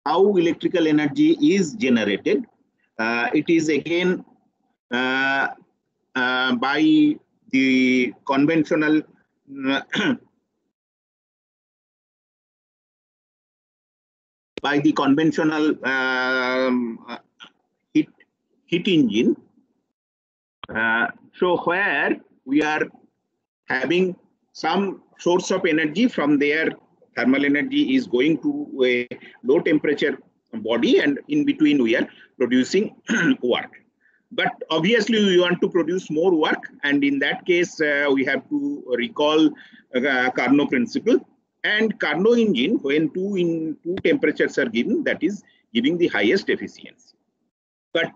how electrical energy is generated. It is again by the conventional heat engine. So where we are having some source of energy from there, thermal energy is going to a low temperature body, and in between we are producing work. But obviously we want to produce more work, and in that case we have to recall Carnot principle. And Carnot engine, when two temperatures are given, that is giving the highest efficiency. But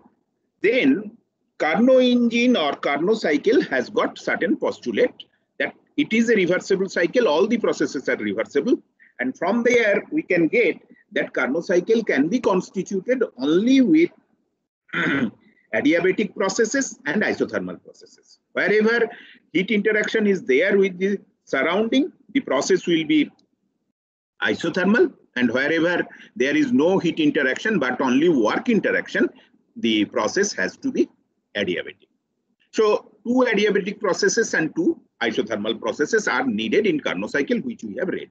then Carnot engine or Carnot cycle has got certain postulate that it is a reversible cycle, all the processes are reversible, and from there we can get that Carnot cycle can be constituted only with adiabatic processes and isothermal processes. Wherever heat interaction is there with the surrounding, the process will be isothermal, and wherever there is no heat interaction but only work interaction, the process has to be adiabatic. So two adiabatic processes and two isothermal processes are needed in Carnot cycle, which we have read.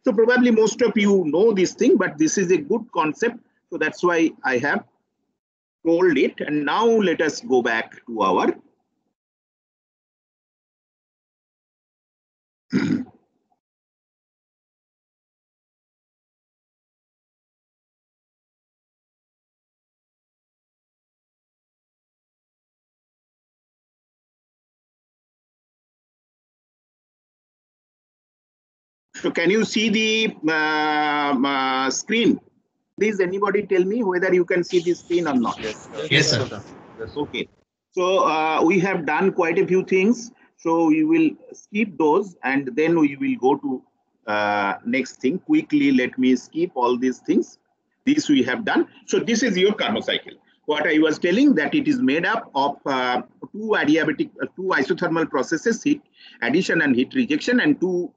So probably most of you know this thing, but this is a good concept. So that's why I have told it. And now let us go back to our So can you see the screen? Please, anybody tell me whether you can see the screen or not. Yes, sir. Okay. So we have done quite a few things. So we will skip those and then we will go to next thing. Quickly, let me skip all these things. This we have done. So this is your Carnot cycle. What I was telling, that it is made up of two isothermal processes, heat addition and heat rejection, and two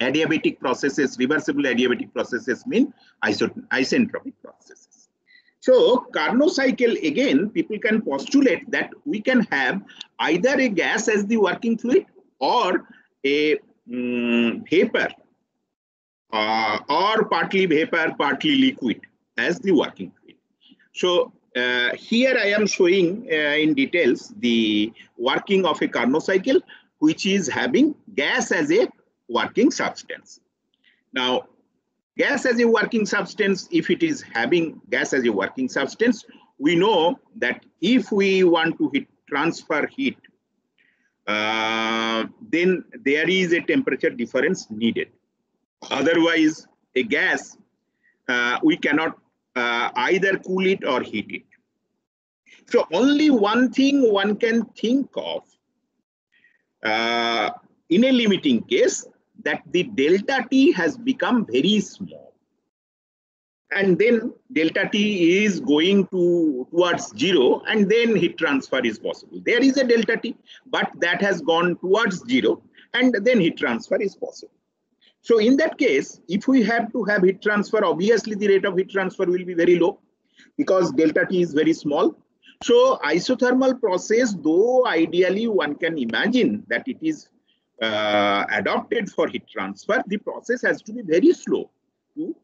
adiabatic processes, reversible adiabatic processes mean isentropic processes. So Carnot cycle, again, people can postulate that we can have either a gas as the working fluid or a vapor or partly vapor, partly liquid as the working fluid. So here I am showing in details the working of a Carnot cycle, which is having gas as a working substance. Now, gas as a working substance, if it is having gas as a working substance, we know that if we want to transfer heat, then there is a temperature difference needed. Otherwise, a gas, we cannot either cool it or heat it. So only one thing one can think of in a limiting case, that the delta T has become very small. And then delta T is going towards 0, and then heat transfer is possible. There is a delta T, but that has gone towards 0, and then heat transfer is possible. So in that case, if we have to have heat transfer, obviously the rate of heat transfer will be very low because delta T is very small. So isothermal process, though ideally one can imagine that it is adopted for heat transfer, the process has to be very slow to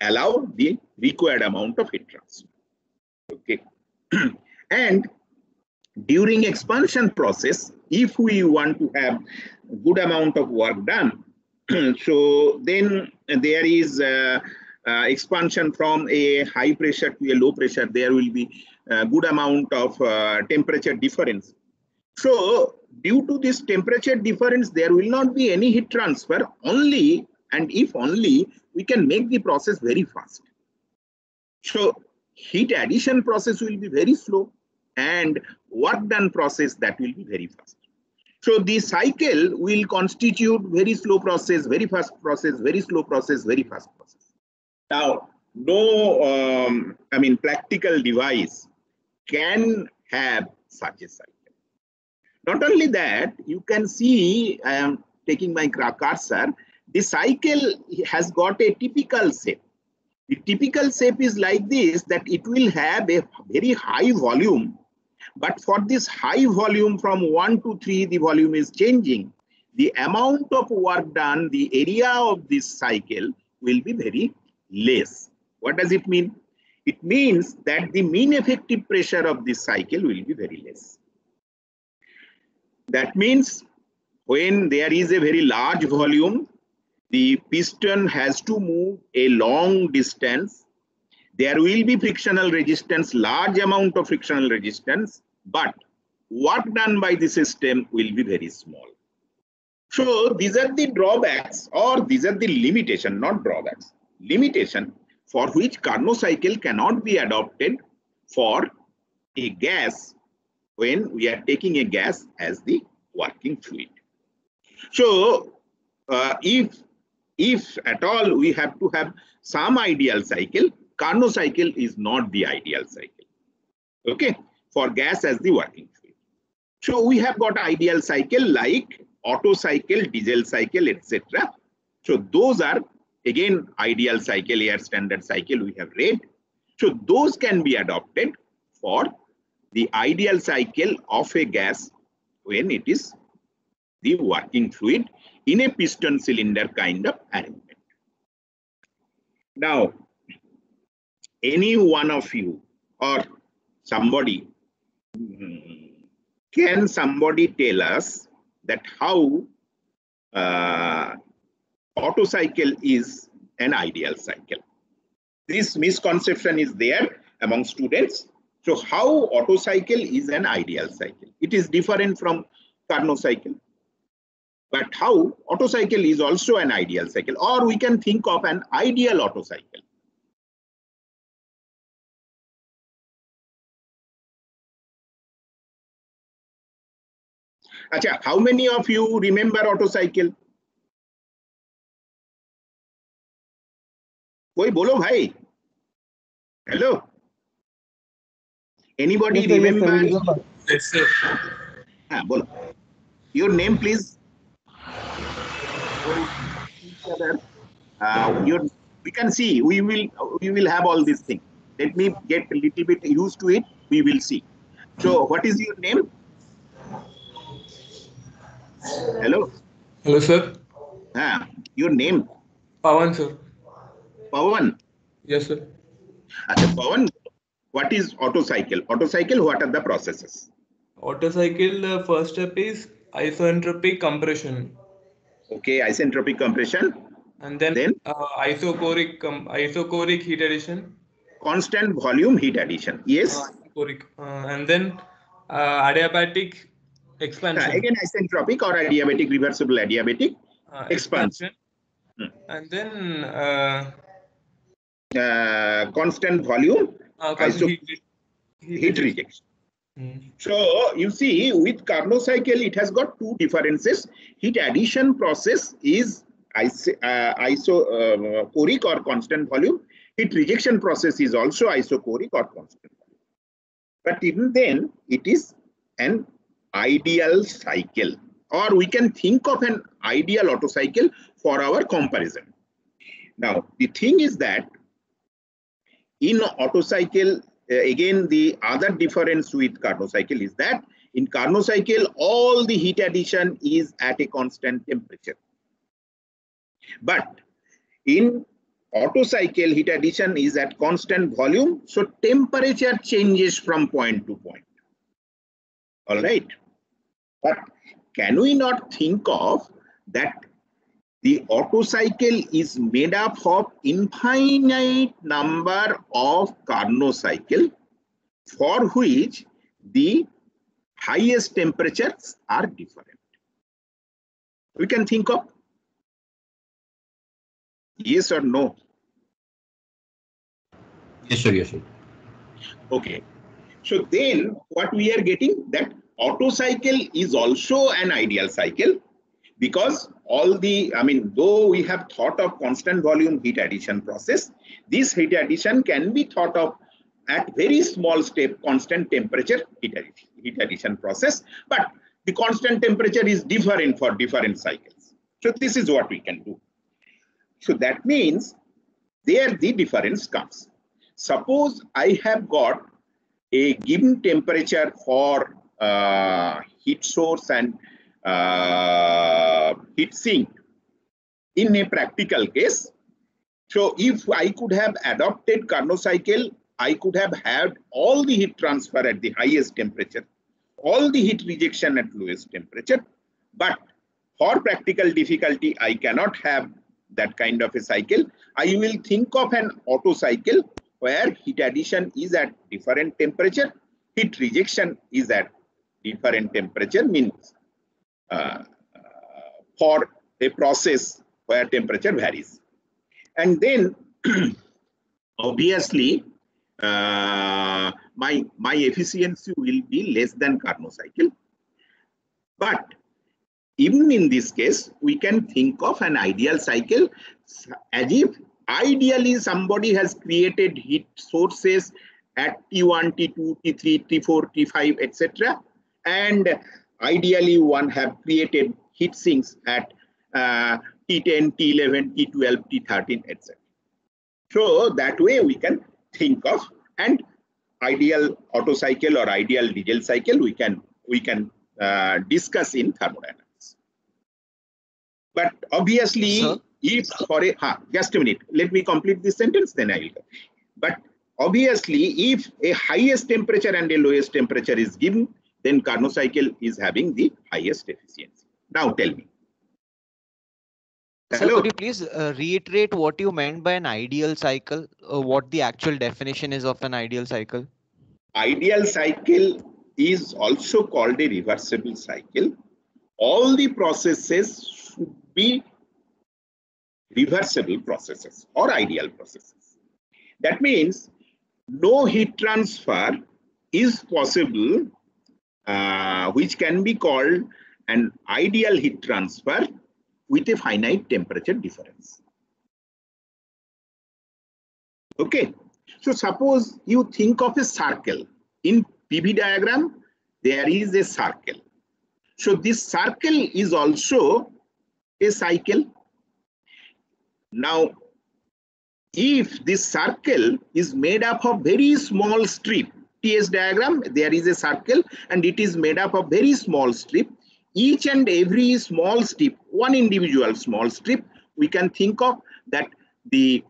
allow the required amount of heat transfer. Okay. And during expansion process, if we want to have a good amount of work done, so then there is expansion from a high pressure to a low pressure, there will be a good amount of temperature difference. So due to this temperature difference, there will not be any heat transfer only, and if only, we can make the process very fast. So heat addition process will be very slow, and work done process, that will be very fast. So the cycle will constitute very slow process, very fast process, very slow process, very fast process. Now, no, practical device can have such a cycle. Not only that, you can see, I am taking my cursor, the cycle has got a typical shape. The typical shape is like this, that it will have a very high volume, but for this high volume from 1 to 3, the volume is changing. The amount of work done, the area of this cycle will be very less. What does it mean? It means that the mean effective pressure of this cycle will be very less. That means when there is a very large volume, the piston has to move a long distance. There will be frictional resistance, large amount of frictional resistance, but work done by the system will be very small. So these are the drawbacks, or these are the limitation, not drawbacks, limitation for which Carnot cycle cannot be adopted for a gas when we are taking a gas as the working fluid. So if at all we have to have some ideal cycle, Carnot cycle is not the ideal cycle, okay, for gas as the working fluid. So we have got ideal cycle like Otto cycle, diesel cycle, etc. So those are again ideal cycle, air standard cycle we have read. So those can be adopted for the ideal cycle of a gas when it is the working fluid in a piston cylinder kind of arrangement. Now, any one of you or somebody, can somebody tell us that how Otto cycle is an ideal cycle? This misconception is there among students. So how Otto cycle is an ideal cycle? It is different from Carnot cycle. But how Otto cycle is also an ideal cycle, or we can think of an ideal Otto cycle. Acha, how many of you remember Otto cycle? Koi bolo bhai. Hello. Anybody remember? Yes, sir. Bolo. Your name, please. We can see. We will have all these things. Let me get a little bit used to it. We will see. So, what is your name? Hello. Hello, sir. Your name? Pawan, sir. Pawan. Yes, sir. Pawan, what is Otto cycle? Otto cycle, what are the processes? Otto cycle, the first step is isoentropic compression. Okay, isentropic compression. And then isochoric heat addition. Constant volume heat addition. Yes. And then adiabatic expansion. Again, isentropic or adiabatic, reversible adiabatic expansion. And then constant volume heat rejection. So you see, with Carnot cycle, it has got two differences. Heat addition process is isochoric or constant volume. Heat rejection process is also isochoric or constant volume. But even then, it is an ideal cycle, or we can think of an ideal Otto cycle for our comparison. Now, the thing is that in Otto cycle, again, the other difference with Carnot cycle is that in Carnot cycle, all the heat addition is at a constant temperature. But in Otto cycle, heat addition is at constant volume, so temperature changes from point to point. All right. But can we not think of that the Otto cycle is made up of infinite number of Carnot cycle for which the highest temperatures are different? We can think of yes or no? Yes, sir. Yes, sir. Okay. So then what we are getting, that Otto cycle is also an ideal cycle, because though we have thought of constant volume heat addition process, this heat addition can be thought of at very small step constant temperature heat addition process, but the constant temperature is different for different cycles. So this is what we can do. So that means There the difference comes. Suppose I have got a given temperature for heat source and heat sink in a practical case. So if I could have adopted Carnot cycle, I could have had all the heat transfer at the highest temperature, all the heat rejection at lowest temperature. But for practical difficulty, I cannot have that kind of a cycle. I will think of an Otto cycle where heat addition is at different temperature, heat rejection is at different temperature, means for a process where temperature varies. And then obviously my efficiency will be less than Carnot cycle. But even in this case, we can think of an ideal cycle as if ideally somebody has created heat sources at T1, T2, T3, T4, T5, etc. And ideally one have created heat sinks at T10, T11, T12, T13, etc. So that way we can think of an ideal Otto cycle or ideal diesel cycle we can discuss in thermodynamics. But obviously, Sir? if for a just a minute, let me complete this sentence, then I will go. But obviously, if a highest temperature and a lowest temperature is given, then Carnot cycle is having the highest efficiency. Now tell me. Sir, could you please reiterate what you meant by an ideal cycle? What the actual definition is of an ideal cycle? Ideal cycle is also called a reversible cycle. All the processes should be reversible processes or ideal processes. That means no heat transfer is possible, which can be called an ideal heat transfer with a finite temperature difference. Okay. So suppose you think of a circle. In PV diagram, there is a circle. So this circle is also a cycle. Now, if this circle is made up of very small strip, TS diagram, there is a circle and it is made up of very small strip. Each and every small strip, one individual small strip, we can think of that the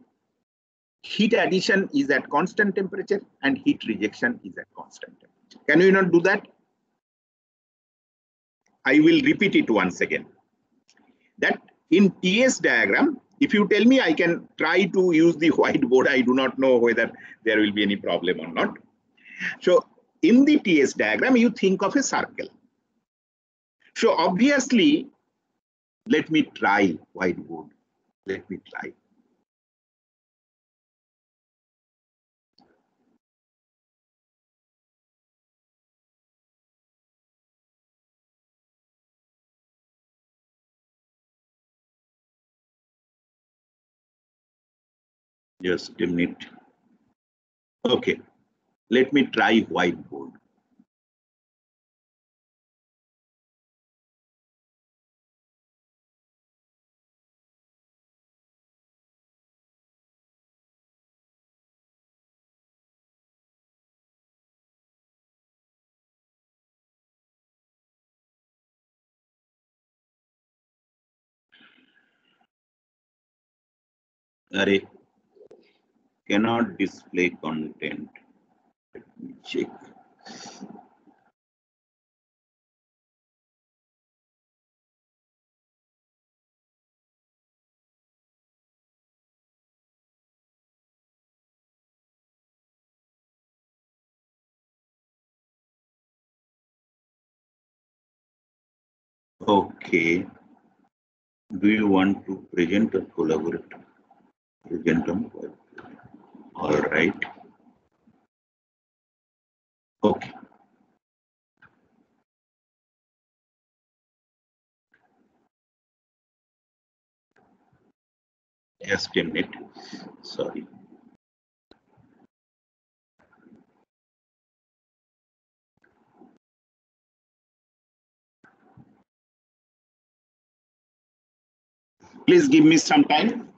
heat addition is at constant temperature and heat rejection is at constant temperature. Can we not do that? I will repeat it once again. That in TS diagram, if you tell me, I can try to use the whiteboard. I do not know whether there will be any problem or not. So in the TS diagram, you think of a circle. So obviously, let me try whiteboard. Let me try. Just a minute. Okay, let me try whiteboard. Array cannot display content. Let me check. Okay. Do you want to present or collaborate? Present on. All right. Okay. Just a minute. Sorry. Please give me some time.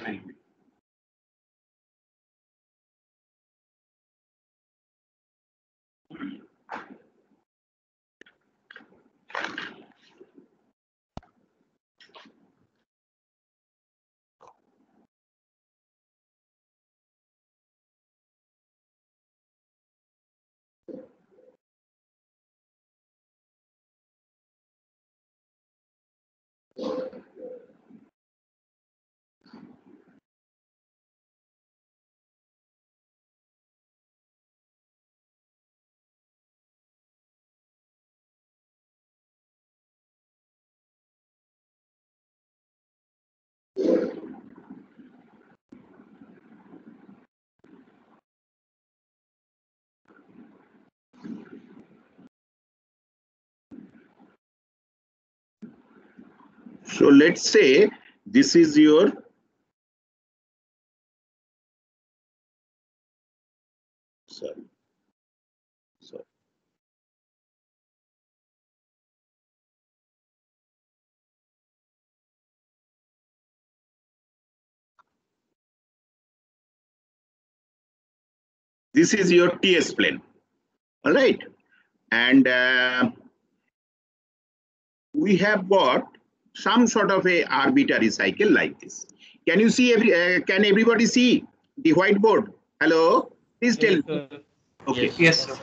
So let's say this is your sorry. This is your TS plane. All right. And we have got some sort of a arbitrary cycle like this. Can you see can everybody see the whiteboard? Hello? Please tell me. Okay. Yes, sir.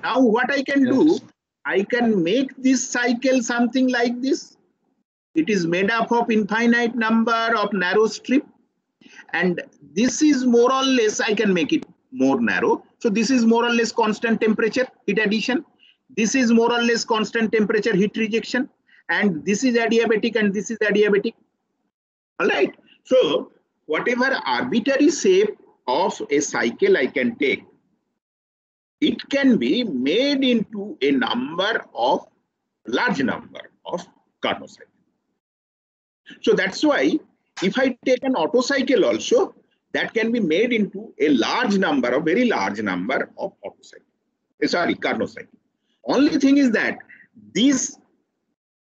Now what I can do, I can make this cycle something like this. It is made up of infinite number of narrow strip. And this is more or less, I can make it more narrow. So this is more or less constant temperature, heat addition. This is more or less constant temperature, heat rejection. And this is adiabatic and this is adiabatic. All right. So whatever arbitrary shape of a cycle I can take, it can be made into a large number of Carnot cycles. So that's why if I take an Otto cycle also, that can be made into a very large number of Otto cycles. Carnot cycle. Only thing is that this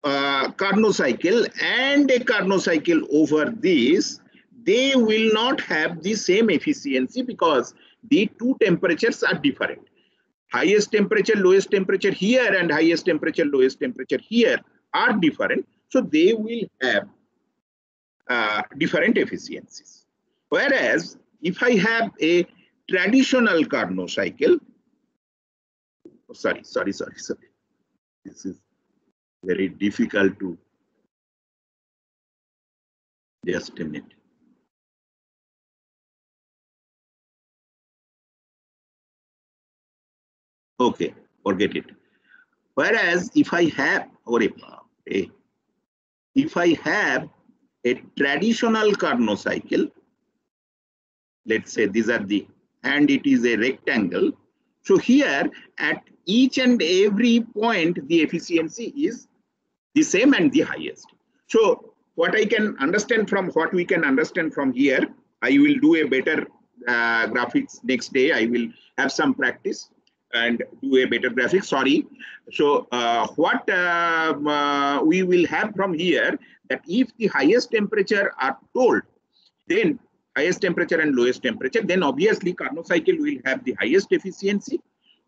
Carnot cycle and a Carnot cycle over this, they will not have the same efficiency because the two temperatures are different. Highest temperature, lowest temperature here and highest temperature, lowest temperature here are different. So they will have different efficiencies. Whereas if I have a traditional Carnot cycle, sorry. This is very difficult to, just a minute. Okay, forget it. Whereas if I have, a traditional Carnot cycle, let's say these are and it is a rectangle. So here at each and every point, the efficiency is the same and the highest. So what we can understand from here, I will do a better graphics next day. I will have some practice and do a better graphics. Sorry. So what we will have from here, that if the highest temperature are told, then highest temperature and lowest temperature, then obviously Carnot cycle will have the highest efficiency.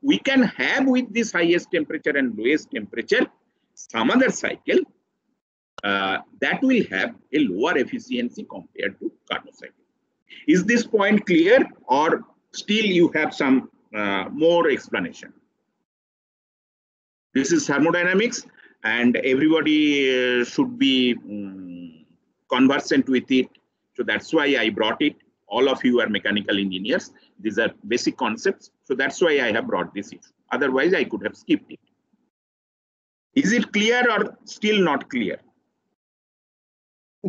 We can have with this highest temperature and lowest temperature some other cycle that will have a lower efficiency compared to Carnot cycle. Is this point clear, or still you have some more explanation? This is thermodynamics, and everybody should be conversant with it. So that's why I brought it. All of you are mechanical engineers. These are basic concepts. So that's why I have brought this issue. Otherwise, I could have skipped it. Is it clear or still not clear?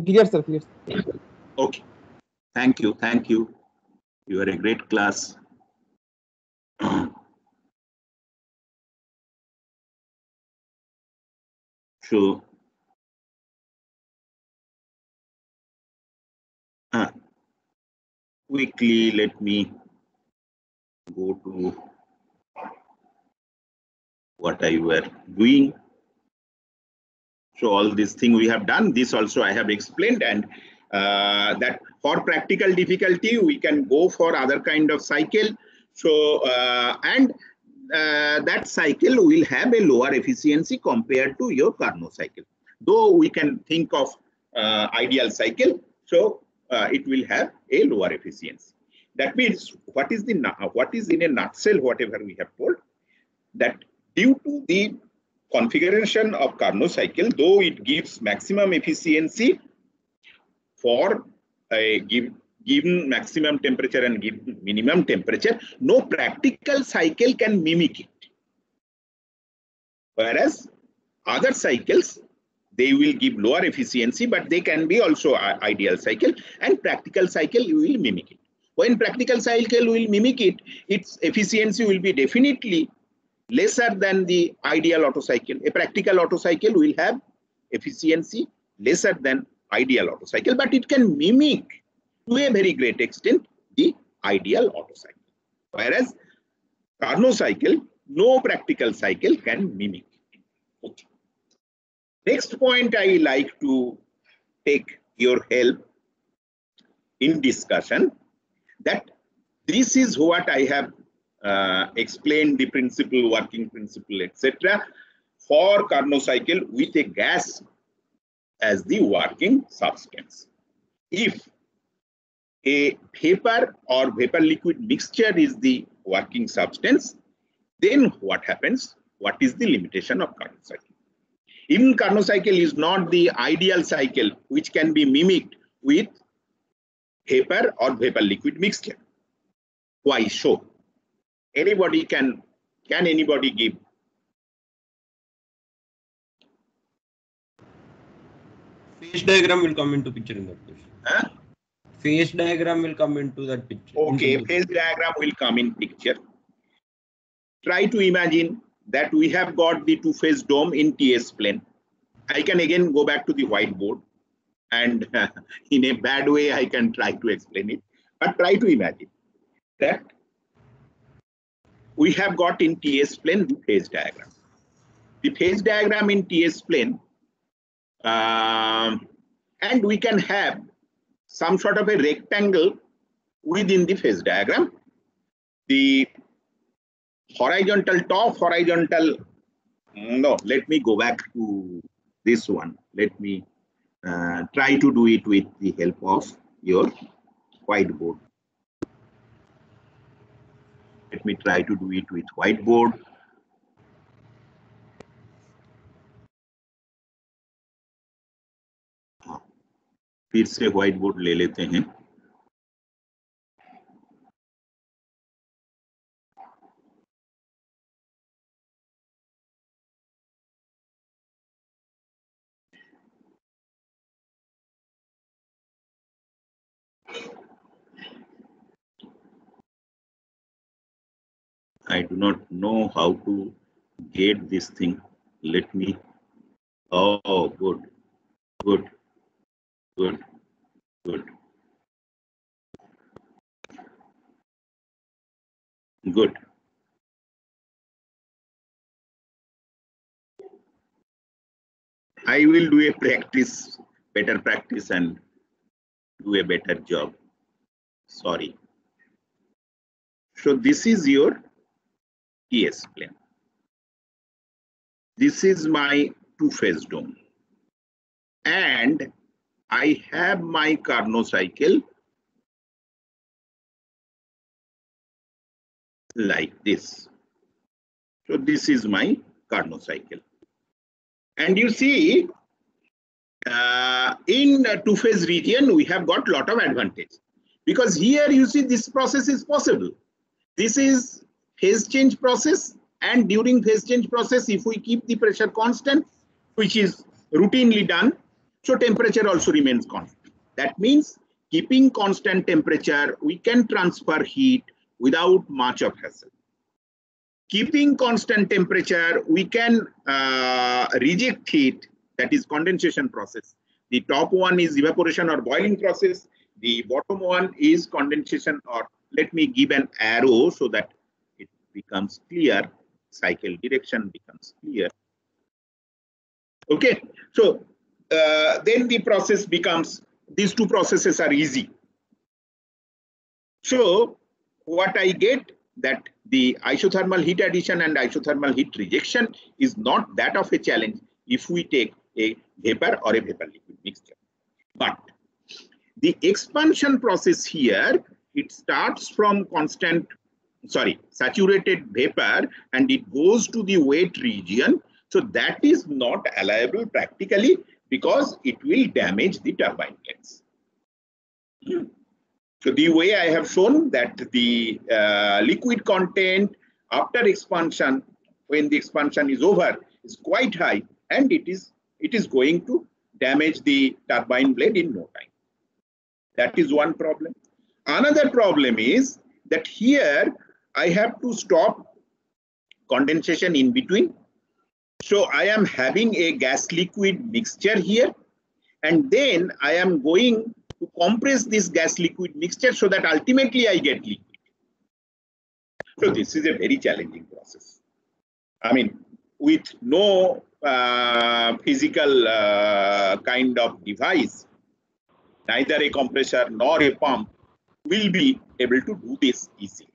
Clear, sir. Clear. Okay. Thank you. Thank you. You are a great class. So, quickly, let me go to what I were doing. So all this thing we have done, this also I have explained, and that for practical difficulty, we can go for other kind of cycle. So, that cycle will have a lower efficiency compared to your Carnot cycle. Though we can think of ideal cycle, so it will have a lower efficiency. That means what is in a nutshell, whatever we have told, that due to the configuration of Carnot cycle, though it gives maximum efficiency for a given maximum temperature and given minimum temperature, no practical cycle can mimic it. Whereas other cycles, they will give lower efficiency, but they can be also ideal cycle, and practical cycle you will mimic it. When practical cycle will mimic it, its efficiency will be definitely lesser than the ideal Otto cycle. A practical Otto cycle will have efficiency lesser than ideal Otto cycle, but it can mimic to a very great extent the ideal Otto cycle. Whereas Carnot cycle, no practical cycle can mimic. Okay. Next point I like to take your help in discussion, that this is what I have explained, the principle, working principle, etc. for Carnot cycle with a gas as the working substance. If a vapor or vapor liquid mixture is the working substance, then what happens? What is the limitation of Carnot cycle? Even Carnot cycle is not the ideal cycle which can be mimicked with vapor or vapor liquid mixture. Why so? Anybody can anybody give? Phase diagram will come into picture in that case. Huh? Phase diagram will come into that picture. Okay, phase diagram will come in picture. Try to imagine that we have got the two-phase dome in TS plane. I can again go back to the whiteboard, and in a bad way I can try to explain it. But try to imagine that we have got in TS plane the phase diagram. The phase diagram in TS plane, and we can have some sort of a rectangle within the phase diagram. The horizontal, top horizontal, no, let me go back to this one. Let me try to do it with the help of your whiteboard. Let me try to do it with whiteboard. फिर से whiteboard ले लेते हैं. I do not know how to get this thing. Let me. Oh, good, good, good, good, good. I will do a practice, better practice, and do a better job. Sorry. So this is your TS plane. This is my two-phase dome. And I have my Carnot cycle like this. So this is my Carnot cycle. And you see, in two-phase region, we have got a lot of advantage. Because here you see this process is possible. This is phase change process, and during phase change process, if we keep the pressure constant, which is routinely done, so temperature also remains constant. That means keeping constant temperature, we can transfer heat without much of hassle. Keeping constant temperature, we can reject heat, that is condensation process. The top one is evaporation or boiling process. The bottom one is condensation, or let me give an arrow so that it becomes clear. Cycle direction becomes clear. Okay, so then the process becomes, these two processes are easy. So what I get, that the isothermal heat addition and isothermal heat rejection is not that of a challenge if we take a vapor or a vapor liquid mixture. But the expansion process here, it starts from saturated vapor, and it goes to the wet region. So that is not allowable practically, because it will damage the turbine blades. So the way I have shown that the liquid content after expansion, when the expansion is over, is quite high, and it is going to damage the turbine blade in no time. That is one problem. Another problem is that here I have to stop condensation in between. So I am having a gas liquid mixture here, and then I am going to compress this gas liquid mixture so that ultimately I get liquid. So this is a very challenging process. I mean, with no physical kind of device, neither a compressor nor a pump will be able to do this easily.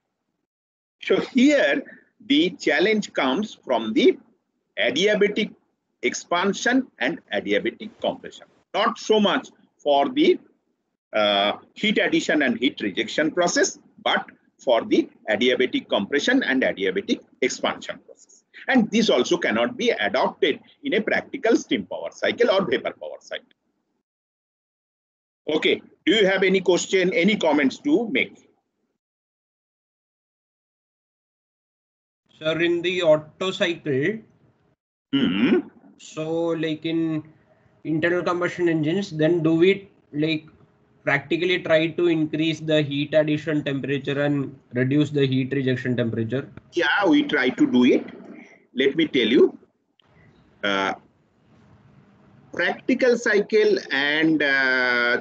So here the challenge comes from the adiabatic expansion and adiabatic compression, not so much for the heat addition and heat rejection process, but for the adiabatic compression and adiabatic expansion process. And this also cannot be adopted in a practical steam power cycle or vapor power cycle. Okay, do you have any question, any comments to make? Sir, in the Otto cycle, so like in internal combustion engines, then do we like practically try to increase the heat addition temperature and reduce the heat rejection temperature? Yeah, we try to do it. Let me tell you, practical cycle and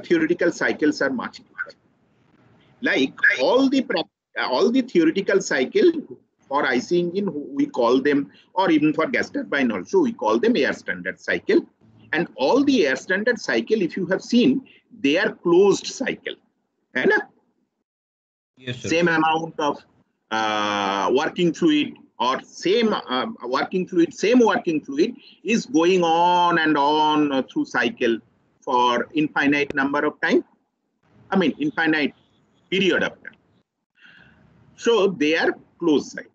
theoretical cycles are much different. Like all the theoretical cycle for IC engine, we call them, or even for gas turbine also, we call them air standard cycle. And all the air standard cycle, if you have seen, they are closed cycle. Right? Yes, sir. Same amount of working fluid or same working fluid is going on and on through cycle for infinite number of time. I mean, infinite period of time. So they are closed cycle.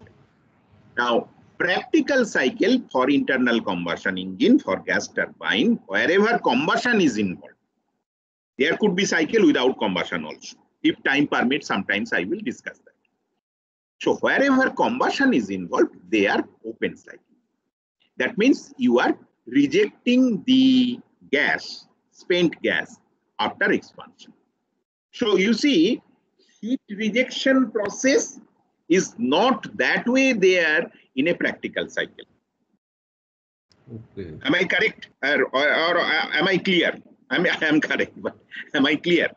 Now, practical cycle for internal combustion engine, for gas turbine, wherever combustion is involved. There could be cycle without combustion also. If time permits, sometimes I will discuss that. So wherever combustion is involved, they are open cycle. That means you are rejecting the gas, spent gas, after expansion. So you see, heat rejection process is not that way there in a practical cycle. Okay. Am I correct? Or am I clear? I am correct, but am I clear?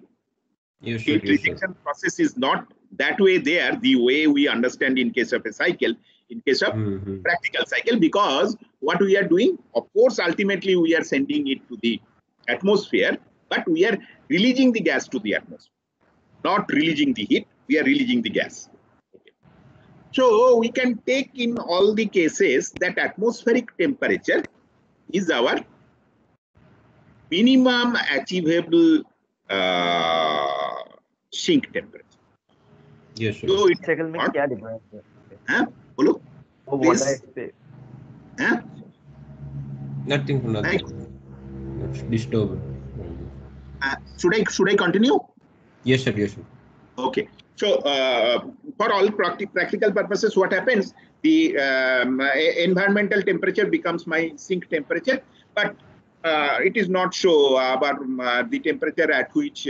Yes, sir. Heat rejection process is not that way there, the way we understand in case of a cycle, in case of practical cycle, because what we are doing, of course, ultimately we are sending it to the atmosphere, but we are releasing the gas to the atmosphere. Not releasing the heat, we are releasing the gas. Okay. So we can take in all the cases that atmospheric temperature is our minimum achievable sink temperature. Yes, sir. So cycle में क्या difference है? हाँ, बोलो. वो Please. बोला है हाँ? Nothing. Right. That's disturbing. Should I continue? Yes, sir. Yes, sir. Okay. So for all practical purposes, what happens? The environmental temperature becomes my sink temperature, but it is not so. But the temperature at which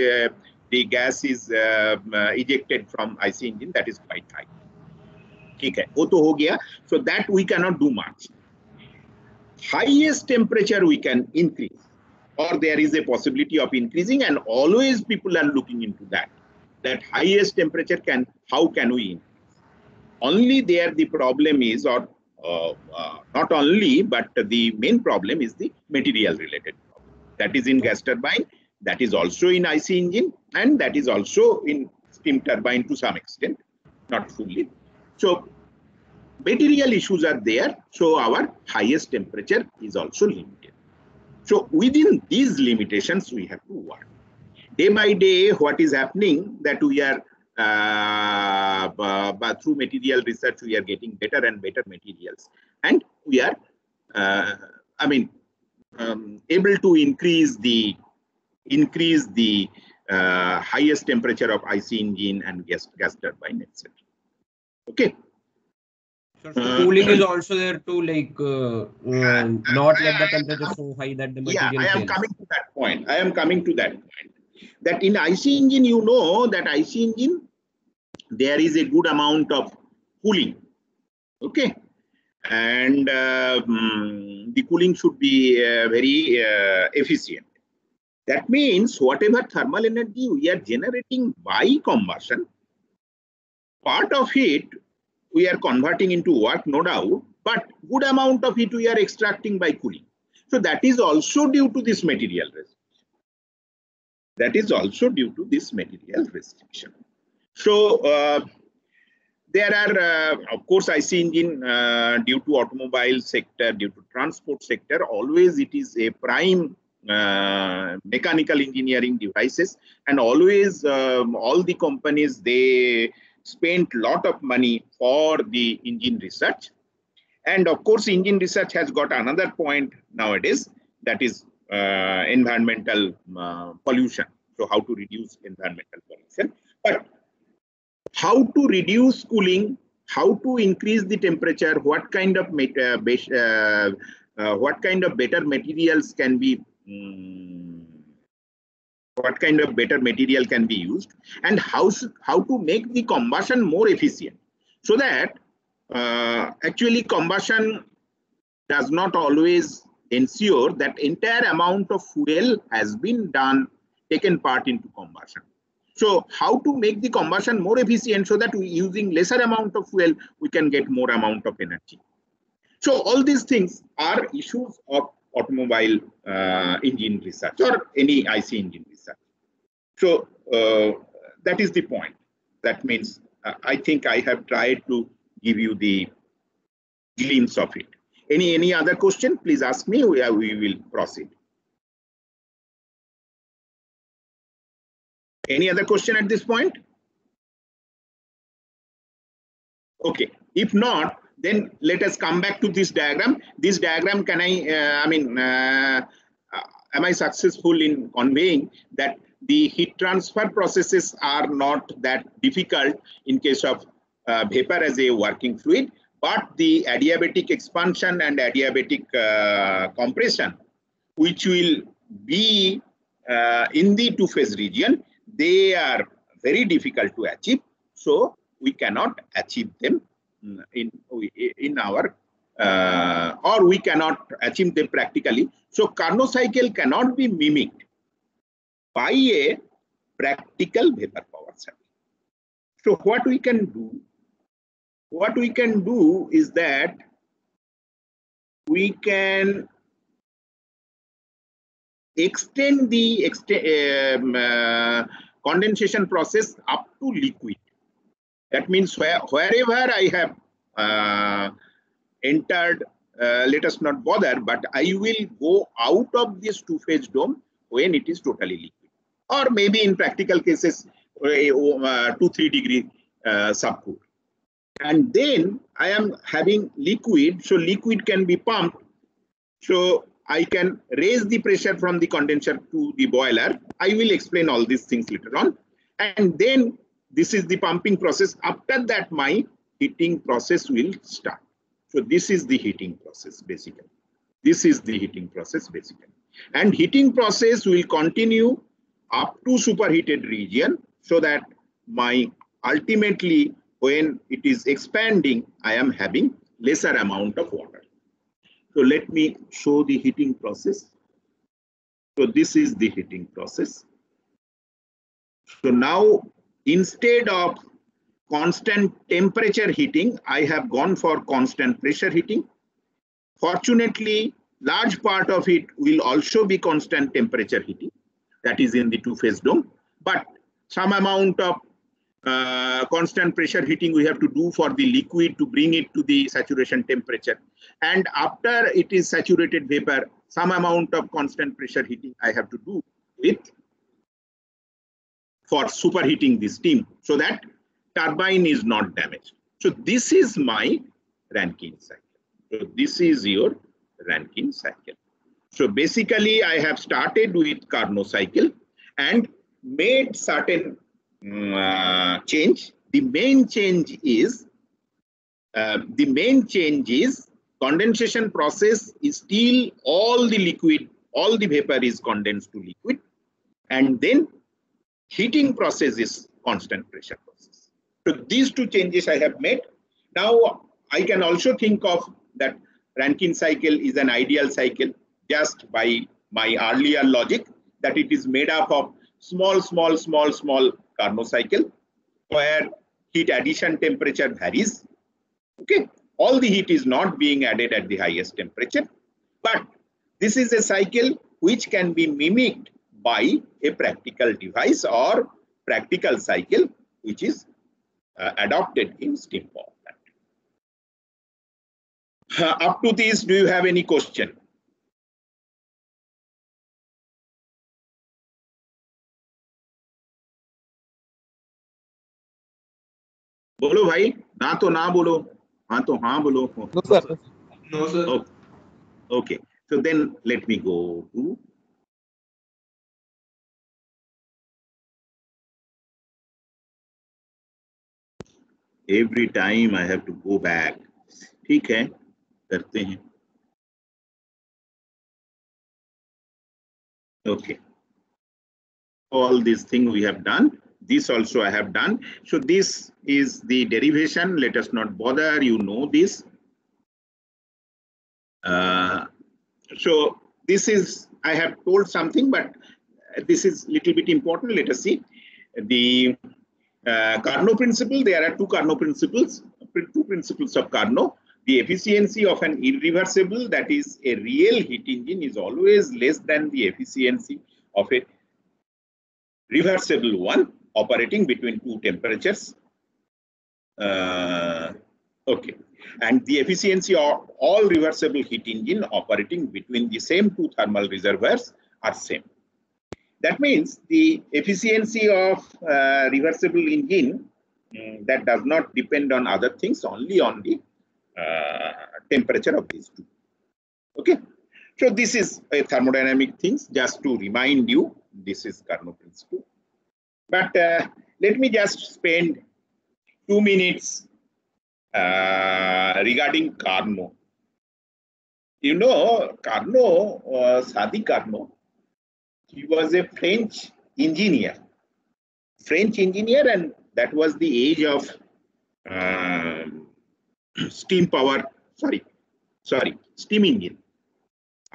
the gas is ejected from IC engine, that is quite high. Okay, वो तो हो गया. So that we cannot do much. Highest temperature we can increase, or there is a possibility of increasing, and always people are looking into that. That highest temperature how can we increase? Only there the problem is, or not only, but the main problem is the material related problem. That is in gas turbine, that is also in IC engine, and that is also in steam turbine to some extent, not fully. So material issues are there, so our highest temperature is also limited. So within these limitations, we have to work. Day by day, what is happening that we are, through material research, we are getting better and better materials. And we are, able to increase the highest temperature of IC engine and gas turbine, etc. Okay. So cooling is also there to not let the temperature so high that the material I am fails. coming to that point. That in IC engine, you know that IC engine, there is a good amount of cooling. Okay. And the cooling should be very efficient. That means whatever thermal energy we are generating by combustion, part of it we are converting into work, no doubt, but good amount of it we are extracting by cooling. So that is also due to this material restriction. That is also due to this material restriction. So there are, of course, IC engine due to automobile sector, due to transport sector, always it is a prime mechanical engineering devices, and always all the companies, they spent lot of money for the engine research. And of course, engine research has got another point nowadays, that is environmental pollution. So how to reduce environmental pollution. But how to reduce cooling, how to increase the temperature, what kind of better materials can be what kind of better material can be used, and how to make the combustion more efficient, so that actually combustion does not always ensure that entire amount of fuel has been taken part into combustion. So how to make the combustion more efficient so that using lesser amount of fuel, we can get more amount of energy. So all these things are issues of automobile engine research or any IC engine research. So that is the point. That means I think I have tried to give you the glimpse of it. Any other question? Please ask me. We will proceed. Any other question at this point? Okay. If not, then let us come back to this diagram. This diagram, can am I successful in conveying that the heat transfer processes are not that difficult in case of vapor as a working fluid, but the adiabatic expansion and adiabatic compression, which will be in the two-phase region, they are very difficult to achieve. So we cannot achieve them in our or we cannot achieve them practically. So Carnot cycle cannot be mimicked by a practical vapor power cycle. So what we can do? What we can do is that we can extend the condensation process up to liquid. That means wherever I have entered, let us not bother, but I will go out of this two-phase dome when it is totally liquid. Or maybe in practical cases, 2-3 degree subcool. And then I am having liquid, so liquid can be pumped. So I can raise the pressure from the condenser to the boiler. I will explain all these things later on. And then this is the pumping process. After that, my heating process will start. So this is the heating process, basically. This is the heating process, basically. And heating process will continue up to superheated region, so that my ultimately, when it is expanding, I am having lesser amount of water. So let me show the heating process. So this is the heating process. So now, instead of constant temperature heating, I have gone for constant pressure heating. Fortunately, large part of it will also be constant temperature heating, that is in the two-phase dome. But some amount of constant pressure heating we have to do for the liquid to bring it to the saturation temperature. And after it is saturated vapor, some amount of constant pressure heating I have to do for superheating the steam, so that turbine is not damaged. So this is my Rankine cycle. So this is your Rankine cycle. So basically I have started with Carnot cycle and made certain change. The main change is condensation process is still all the liquid, all the vapor is condensed to liquid, and then heating process is constant pressure process. So these two changes I have made. Now I can also think of that Rankine cycle is an ideal cycle just by my earlier logic, that it is made up of small Carnot cycle where heat addition temperature varies. Okay, all the heat is not being added at the highest temperature, but this is a cycle which can be mimicked by a practical device or practical cycle which is adopted in steam power plant. Up to this, do you have any question? बोलो भाई, ना तो ना बोलो, हाँ तो हाँ बोलो. No, sir. No, sir. Oh, okay, so then let me go to every time I have to go back. ठीक है, करते हैं. Okay, all these things we have done. This also I have done. So this is the derivation. Let us not bother. You know this. So this is, I have told something, but this is little bit important. Let us see the Carnot principle. There are two Carnot principles, two principles of Carnot. The efficiency of an irreversible, that is a real heat engine, is always less than the efficiency of a reversible one operating between two temperatures. Okay, and the efficiency of all reversible heat engine operating between the same two thermal reservoirs are same. That means the efficiency of reversible engine that does not depend on other things, only on the temperature of these two. Okay, so this is a thermodynamic things, just to remind you. This is Carnot principle. But let me just spend 2 minutes regarding Carnot. You know, Carnot, Sadi Carnot, he was a French engineer. And that was the age of steam engine.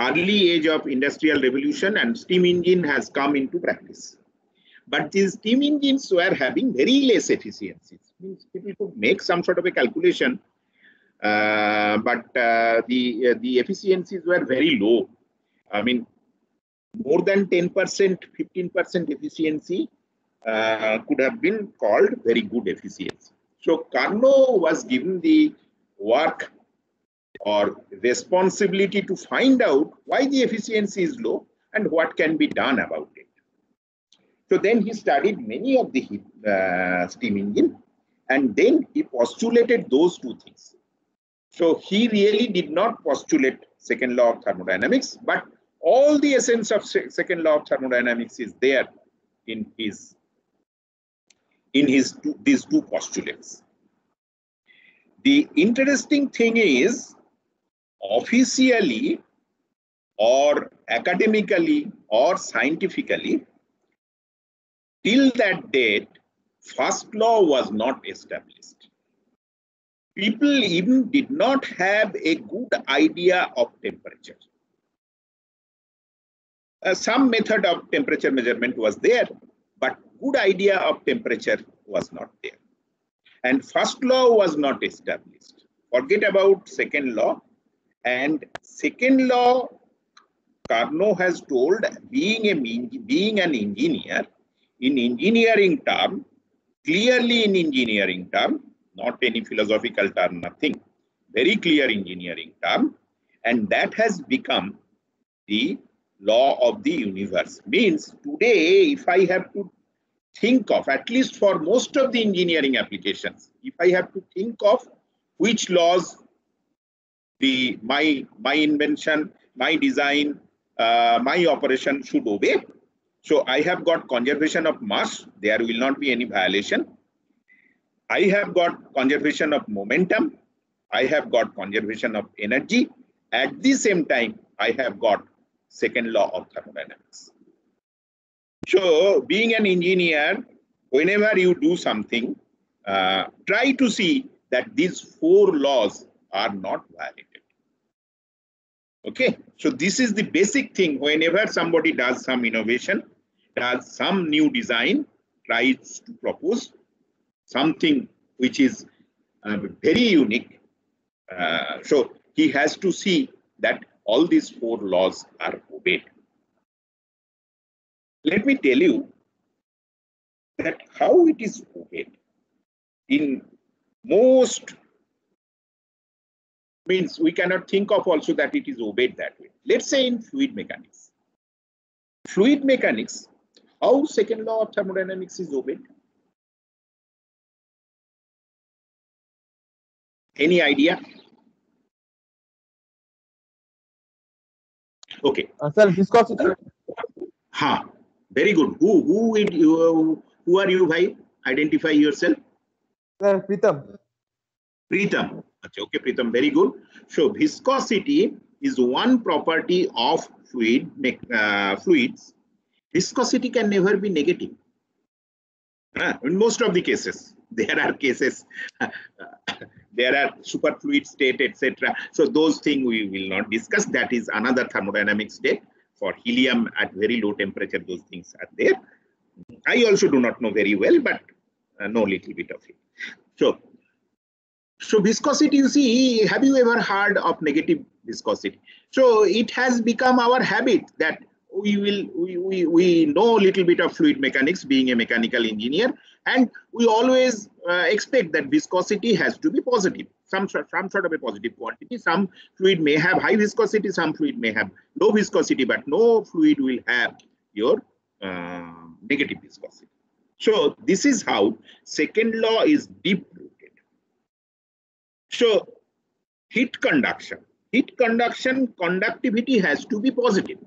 Early age of industrial revolution, and steam engine has come into practice. But these steam engines were having very less efficiencies. Means people could make some sort of a calculation, but the efficiencies were very low. I mean, more than 10%, 15% efficiency could have been called very good efficiency. So Carnot was given the work or responsibility to find out why the efficiency is low and what can be done about it. So then he studied many of the steam engine, and then he postulated those two things. So he really did not postulate second law of thermodynamics, but all the essence of second law of thermodynamics is there in these two postulates. The interesting thing is, officially or academically or scientifically, till that date, first law was not established. People even did not have a good idea of temperature. Some method of temperature measurement was there, but good idea of temperature was not there. And first law was not established. Forget about second law. And second law, Carnot has told, being an engineer, in engineering term, clearly in engineering term, not any philosophical term, nothing, very clear engineering term, and that has become the law of the universe. Means today, if I have to think of, at least for most of the engineering applications, if I have to think of which laws my invention, my design, my operation should obey. So I have got conservation of mass, there will not be any violation. I have got conservation of momentum, I have got conservation of energy. At the same time, I have got second law of thermodynamics. So being an engineer, whenever you do something, try to see that these 4 laws are not violated. Okay, so this is the basic thing. Whenever somebody does some innovation, does some new design, tries to propose something which is very unique, so he has to see that all these 4 laws are obeyed. Let me tell you that how it is obeyed in most, means we cannot think of also that it is obeyed that way. Let's say in fluid mechanics. Fluid mechanics, how second law of thermodynamics is obeyed? Any idea? Okay. Sir, viscosity. Ha. Very good. Who are you, bhai? Identify yourself. Sir, Pritam. Pritam. Okay, Pritam. Very good. So viscosity is one property of fluids. Viscosity can never be negative. In most of the cases, there are cases, there are superfluid state, etc. So those things we will not discuss. That is another thermodynamic state. For helium at very low temperature, those things are there. I also do not know very well, but know little bit of it. So viscosity, you see, have you ever heard of negative viscosity? So it has become our habit that we know a little bit of fluid mechanics, being a mechanical engineer, and we always expect that viscosity has to be positive, some sort of a positive quantity. Some fluid may have high viscosity, some fluid may have low viscosity, but no fluid will have your negative viscosity. So this is how second law is deep rooted. So heat conduction, conductivity has to be positive.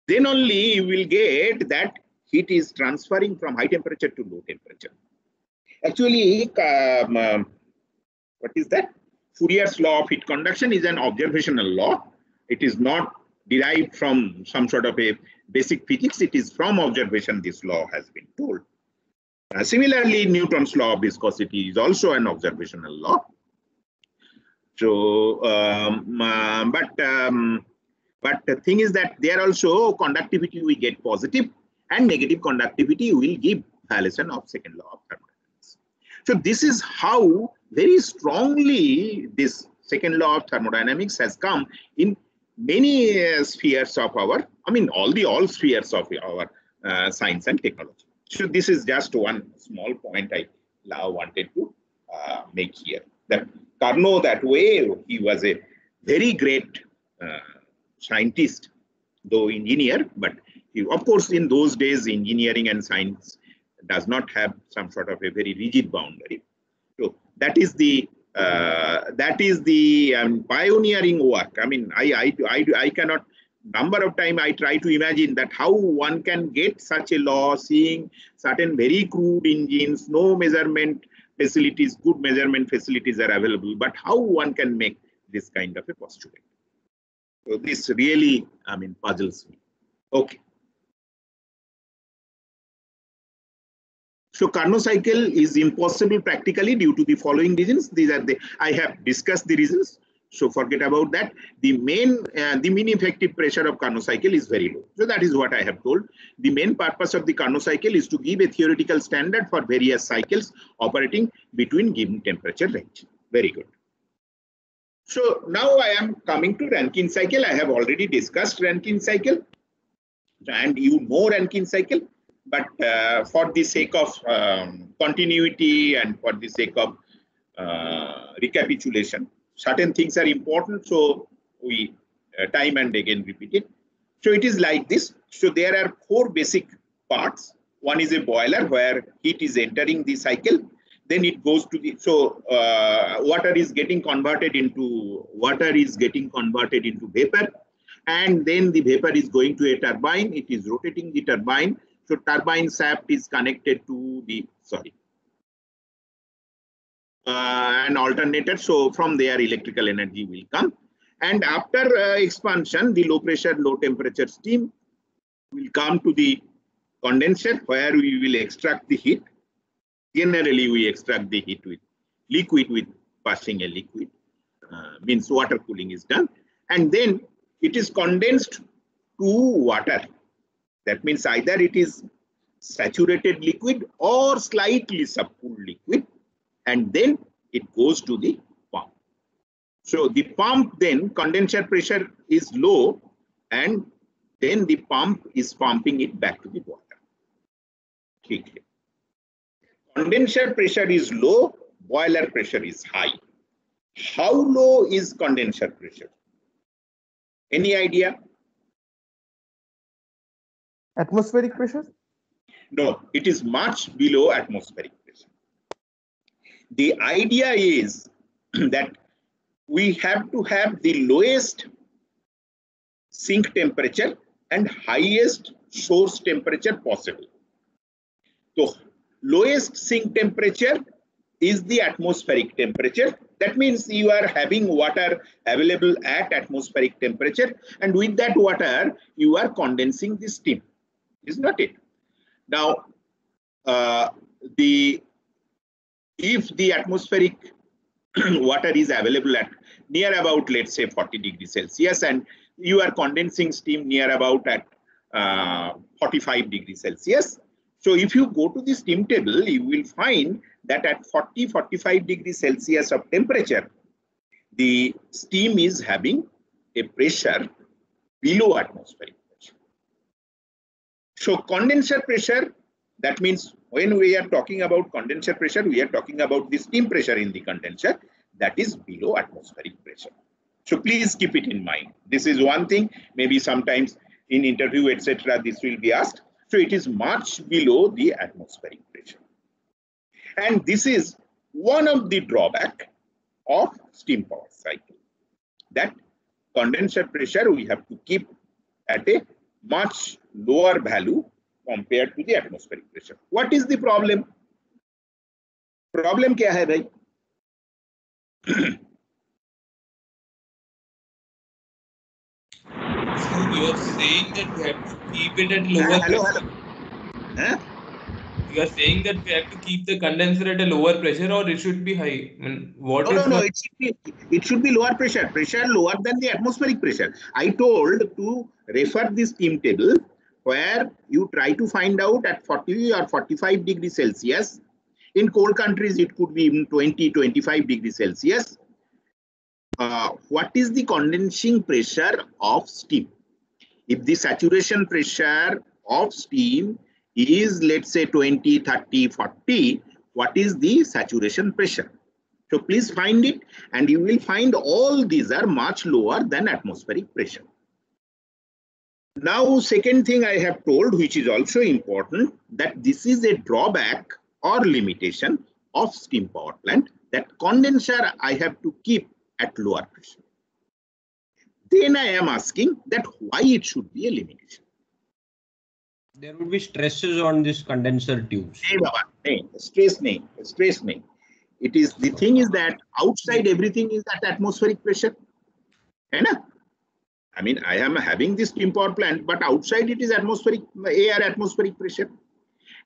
Then only you will get that heat is transferring from high temperature to low temperature. Actually, what is that? Fourier's law of heat conduction is an observational law. It is not derived from some sort of a basic physics. It is from observation this law has been told. Similarly, Newton's law of viscosity is also an observational law. So, but the thing is that there also conductivity we get positive, and negative conductivity will give violation of second law of thermodynamics. So this is how very strongly this second law of thermodynamics has come in many spheres of our, I mean all spheres of our science and technology. So this is just one small point I wanted to make here. That Carnot, that way, he was a very great scientist, though engineer, but he, of course, in those days, engineering and science does not have some sort of a very rigid boundary. So that is the pioneering work. I mean, I cannot. Number of time I try to imagine that how one can get such a law, seeing certain very crude engines, no measurement facilities, good measurement facilities are available, but how one can make this kind of a postulate. So this really, I mean, puzzles me. Okay. So Carnot cycle is impossible practically due to the following reasons. These are I have discussed the reasons. So forget about that. The mean effective pressure of Carnot cycle is very low. So that is what I have told. The main purpose of the Carnot cycle is to give a theoretical standard for various cycles operating between given temperature range. Very good. So now I am coming to Rankine cycle. I have already discussed Rankine cycle, and you know Rankine cycle. But for the sake of continuity and for the sake of recapitulation, certain things are important, so we time and again repeat it. So it is like this. So there are 4 basic parts. One is a boiler where heat is entering the cycle. Then it goes to the, so water is getting converted into vapor, and then the vapor is going to a turbine. It is rotating the turbine. So turbine shaft is connected to the, an alternator. So from there electrical energy will come. And after expansion, the low pressure, low temperature steam will come to the condenser where we will extract the heat. Generally, we extract the heat with liquid, with passing a liquid, means water cooling is done. and then it is condensed to water. That means either it is saturated liquid or slightly subcooled liquid, and then it goes to the pump. So the pump, then condenser pressure is low, and then the pump is pumping it back to the water. Okay. Condenser pressure is low, boiler pressure is high. How low is condenser pressure? Any idea? Atmospheric pressure? No, it is much below atmospheric pressure. The idea is that we have to have the lowest sink temperature and highest source temperature possible. So lowest sink temperature is the atmospheric temperature. That means you are having water available at atmospheric temperature, and with that water you are condensing the steam. Is not it? Now, if the atmospheric water is available at near about, let's say, 40 degrees Celsius, and you are condensing steam near about at 45 degrees Celsius. So if you go to the steam table, you will find that at 40-45 degrees Celsius of temperature, the steam is having a pressure below atmospheric pressure. So condenser pressure, that means when we are talking about condenser pressure, we are talking about the steam pressure in the condenser that is below atmospheric pressure. So please keep it in mind. This is one thing, maybe sometimes in interview, etc., this will be asked. So it is much below the atmospheric pressure. And this is one of the drawbacks of steam power cycle, that condenser pressure we have to keep at a much lower value compared to the atmospheric pressure. What is the problem? Problem क्या है भाई? So you are saying that we have to keep it at lower pressure. Huh? You are saying that we have to keep the condenser at a lower pressure, or it should be high. I mean, what is No, the... it should be lower pressure lower than the atmospheric pressure. I told to refer this steam table where you try to find out at 40 or 45 degrees Celsius. In cold countries, it could be even 20-25 degrees Celsius. What is the condensing pressure of steam? If the saturation pressure of steam is, let's say, 20, 30, 40, what is the saturation pressure? So please find it, and you will find all these are much lower than atmospheric pressure. Now, second thing I have told, which is also important, that this is a drawback or limitation of steam power plant, that condenser I have to keep at lower pressure. Then I am asking that why it should be a limitation. There would be stresses on this condenser tubes. Hey, Baba, hey, stress nahi. It is, the thing is that outside everything is at atmospheric pressure. I mean, I am having this steam power plant, but outside it is atmospheric air, atmospheric pressure.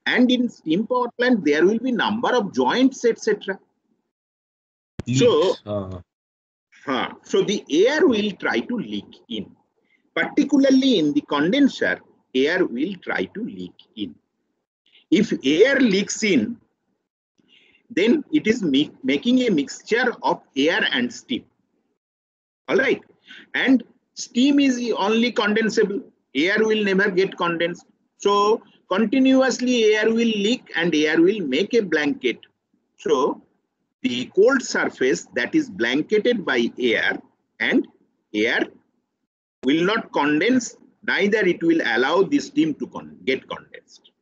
And in steam power plant, there will be number of joints, etc. So, so the air will try to leak in. Particularly in the condenser, air will try to leak in. If air leaks in, then it is making a mixture of air and steam. All right. And steam is only condensable. Air will never get condensed. So continuously air will leak and air will make a blanket. So the cold surface that is blanketed by air, and air will not condense, neither it will allow the steam to get condensed.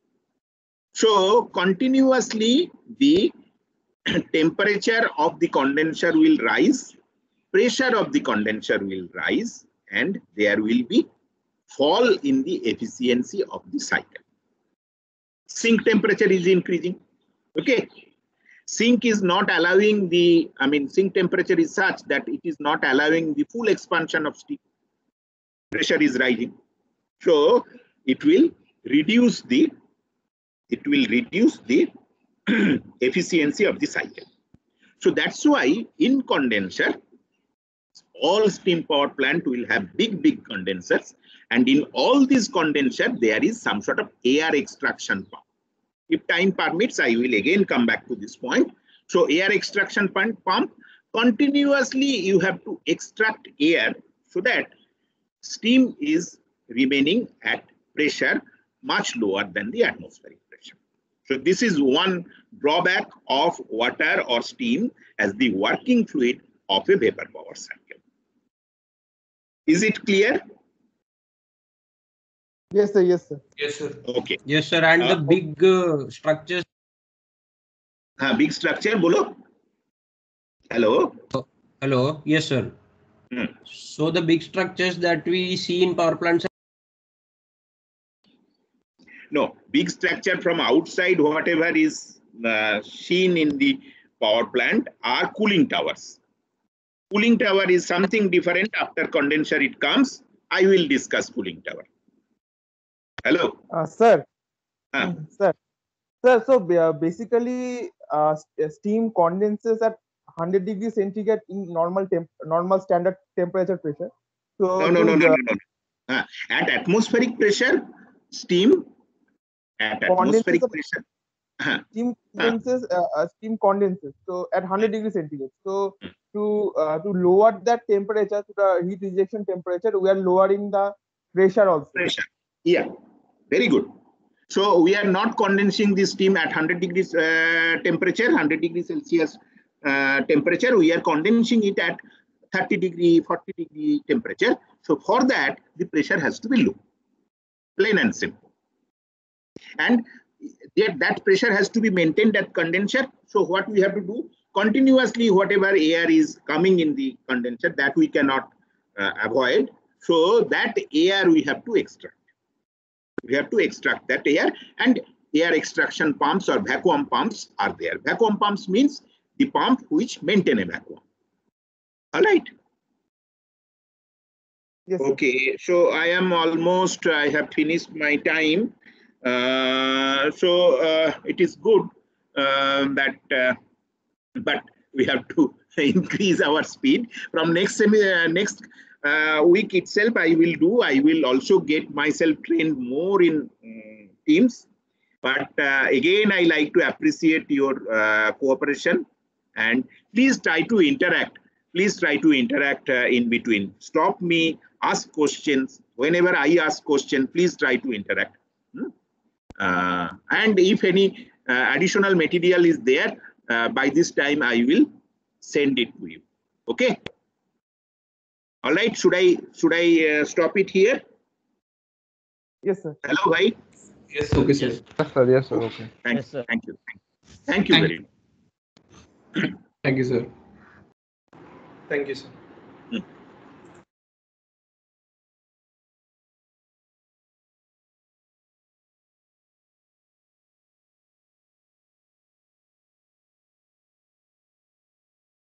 So continuously the temperature of the condenser will rise, pressure of the condenser will rise, and there will be fall in the efficiency of the cycle. Sink temperature is increasing. Okay. Sink is not allowing the, sink temperature is such that it is not allowing the full expansion of steam. Pressure is rising. So it will reduce the efficiency of the cycle. So that's why in condenser, all steam power plant will have big condensers, and in all these condensers there is some sort of air extraction pump. If time permits, I will again come back to this point. So air extraction pump, continuously you have to extract air so that steam is remaining at pressure much lower than the atmospheric pressure. So this is one drawback of water or steam as the working fluid of a vapor power cycle. Is it clear? Yes, sir. Yes, sir. Yes, sir. Okay. Yes, sir. And the big structures. Big structure, bolo. Hello. Hello. Yes, sir. So the big structures that we see in power plants. No, big structure from outside, whatever is seen in the power plant are cooling towers. Cooling tower is something different. After condenser it comes. I will discuss cooling tower. Hello. Sir. Sir. Sir, so basically, steam condenses at 100 degrees centigrade in normal standard temperature pressure. So no. At atmospheric pressure, steam at atmospheric pressure. Steam condenses. So at 100 degrees centigrade. So to lower that temperature to the heat rejection temperature, we are lowering the pressure also. Pressure. Yeah. Very good. So we are not condensing the steam at 100 degrees temperature, 100 degrees Celsius temperature. We are condensing it at 30 degree, 40 degree temperature. So for that, the pressure has to be low, plain and simple. And that pressure has to be maintained at condenser. So what we have to do, continuously whatever air is coming in the condenser, that we cannot avoid. So that air we have to extract. We have to extract that air, and air extraction pumps or vacuum pumps are there. Vacuum pumps means the pump which maintain a vacuum. All right. Yes, okay, so I have finished my time. It is good but we have to increase our speed. From next week itself, I will also get myself trained more in Teams. But again, I like to appreciate your cooperation, and please try to interact. In between. Stop me, ask questions. Whenever I ask questions, please try to interact. And if any additional material is there, by this time I will send it to you. Okay. All right. Should I stop it here? Yes, sir. Hello, bhai. Yes, okay, sir. Yes, sir. Yes, sir. Okay. Thank you. Thank you very much. Thank you, sir. Thank you, sir.